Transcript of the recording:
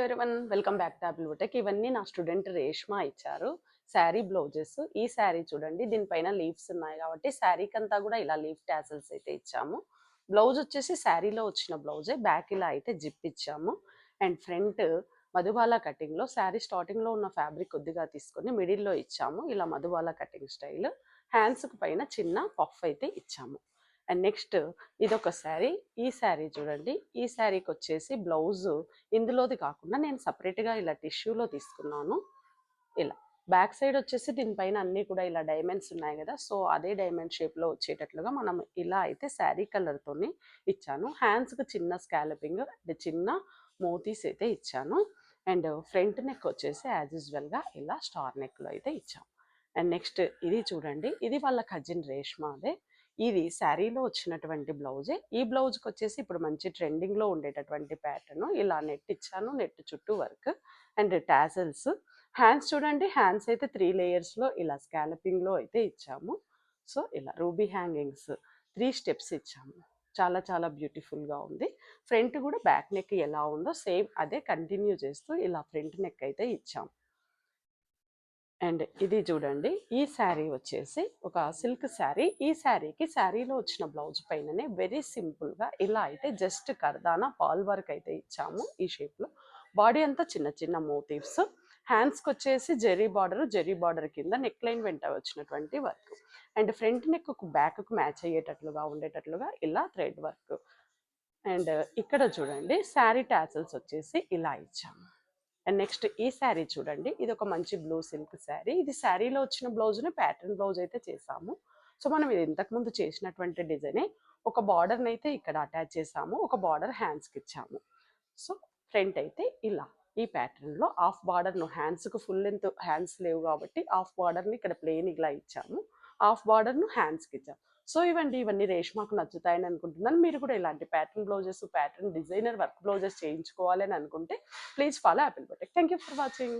Everyone welcome back to Apple boutique. ఇవన్నీ నా student Reshma ఇచ్చారు శారీ బ్లౌజెస్. ఈ శారీ చూడండి, దీనిపైన లీవ్స్ ఉన్నాయి కాబట్టి శారీకి అంతా కూడా ఇలా లీఫ్ టాసల్స్ అయితే ఇచ్చాము. బ్లౌజ్ వచ్చేసి శారీలో వచ్చిన బ్లౌజే, బ్యాక్ ఇలా అయితే జిప్ ఇచ్చాము. అండ్ ఫ్రంట్ మధుబాల కటింగ్లో శారీ స్టార్టింగ్లో ఉన్న ఫ్యాబ్రిక్ కొద్దిగా తీసుకొని మిడిల్లో ఇచ్చాము. ఇలా మధుబాల కటింగ్ స్టైల్. హ్యాండ్స్కి పైన చిన్న పఫ్ అయితే ఇచ్చాము. అండ్ నెక్స్ట్ ఇదొక శారీ. ఈ శారీ చూడండి, ఈ శారీకి వచ్చేసి బ్లౌజు ఇందులోది కాకుండా నేను సపరేట్గా ఇలా టిష్యూలో తీసుకున్నాను. ఇలా బ్యాక్ సైడ్ వచ్చేసి దీనిపైన అన్నీ కూడా ఇలా డైమండ్స్ ఉన్నాయి కదా, సో అదే డైమండ్ షేప్లో వచ్చేటట్లుగా మనం ఇలా అయితే శారీ కలర్తోని ఇచ్చాను. హ్యాండ్స్కి చిన్న స్కాలపింగ్ అంటే చిన్న మోతీస్ అయితే ఇచ్చాను. అండ్ ఫ్రంట్ నెక్ వచ్చేసి యాజ్ యూజువల్గా ఇలా స్టార్ నెక్లో అయితే ఇచ్చాము. అండ్ నెక్స్ట్ ఇది చూడండి, ఇది వాళ్ళ కజిన్ రేష్మాదే. ఇది శారీలో వచ్చినటువంటి బ్లౌజే. ఈ బ్లౌజ్కి వచ్చేసి ఇప్పుడు మంచి ట్రెండింగ్లో ఉండేటటువంటి ప్యాటర్న్. ఇలా నెట్ ఇచ్చాను, నెట్ చుట్టూ వర్క్ అండ్ టాజల్స్. హ్యాండ్స్ చూడండి, హ్యాండ్స్ అయితే 3 లేయర్స్లో ఇలా స్కాలపింగ్లో అయితే ఇచ్చాము. సో ఇలా రూబీ హ్యాంగింగ్స్ 3 స్టెప్స్ ఇచ్చాము. చాలా చాలా బ్యూటిఫుల్గా ఉంది. ఫ్రంట్ కూడా బ్యాక్ నెక్ ఎలా ఉందో సేమ్ అదే కంటిన్యూ చేస్తూ ఇలా ఫ్రంట్ నెక్ అయితే ఇచ్చాము. అండ్ ఇది చూడండి, ఈ శారీ వచ్చేసి ఒక సిల్క్ శారీ. ఈ శారీకి శారీలో వచ్చిన బ్లౌజ్ పైననే వెరీ సింపుల్గా ఇలా అయితే జస్ట్ కర్దానా పాల్ వర్క్ అయితే ఇచ్చాము ఈ షేప్లో. బాడీ అంతా చిన్న చిన్న మోటివ్స్. హ్యాండ్స్కి వచ్చేసి జెరీ బార్డర్ కింద నెక్ లైన్ వెంట వచ్చినటువంటి వర్క్. అండ్ ఫ్రంట్ నెక్ బ్యాక్కు మ్యాచ్ అయ్యేటట్లుగా ఉండేటట్లుగా ఇలా థ్రెడ్ వర్క్. అండ్ ఇక్కడ చూడండి, శారీ టాసల్స్ వచ్చేసి ఇలా ఇచ్చాము. అండ్ నెక్స్ట్ ఈ శారీ చూడండి, ఇది ఒక మంచి బ్లూ సిల్క్ శారీ. ఇది శారీలో వచ్చిన బ్లౌజ్ని ప్యాటర్న్ బ్లౌజ్ అయితే చేసాము. సో మనం ఇది ఇంతకుముందు చేసినటువంటి డిజైనే. ఒక బార్డర్ని అయితే ఇక్కడ అటాచ్ చేసాము, ఒక బార్డర్ హ్యాండ్స్కి ఇచ్చాము. సో ఫ్రంట్ అయితే ఇలా ఈ ప్యాటర్న్లో హాఫ్ బార్డర్ను, హ్యాండ్స్కు ఫుల్ లెంత్ హ్యాండ్స్ లేవు కాబట్టి హాఫ్ బార్డర్ని ఇక్కడ ప్లెయిన్ ఇలా ఇచ్చాము, హాఫ్ బార్డర్ను హ్యాండ్స్కి ఇచ్చాము. సో ఇవన్నీ రేష్మాకు నచ్చుతాయని అనుకుంటున్నాను. మీరు కూడా ఇలాంటి pattern blouses, pattern designer work blouses చేయించుకోవాలని అనుకుంటే please follow Apple boutique. Thank you for watching.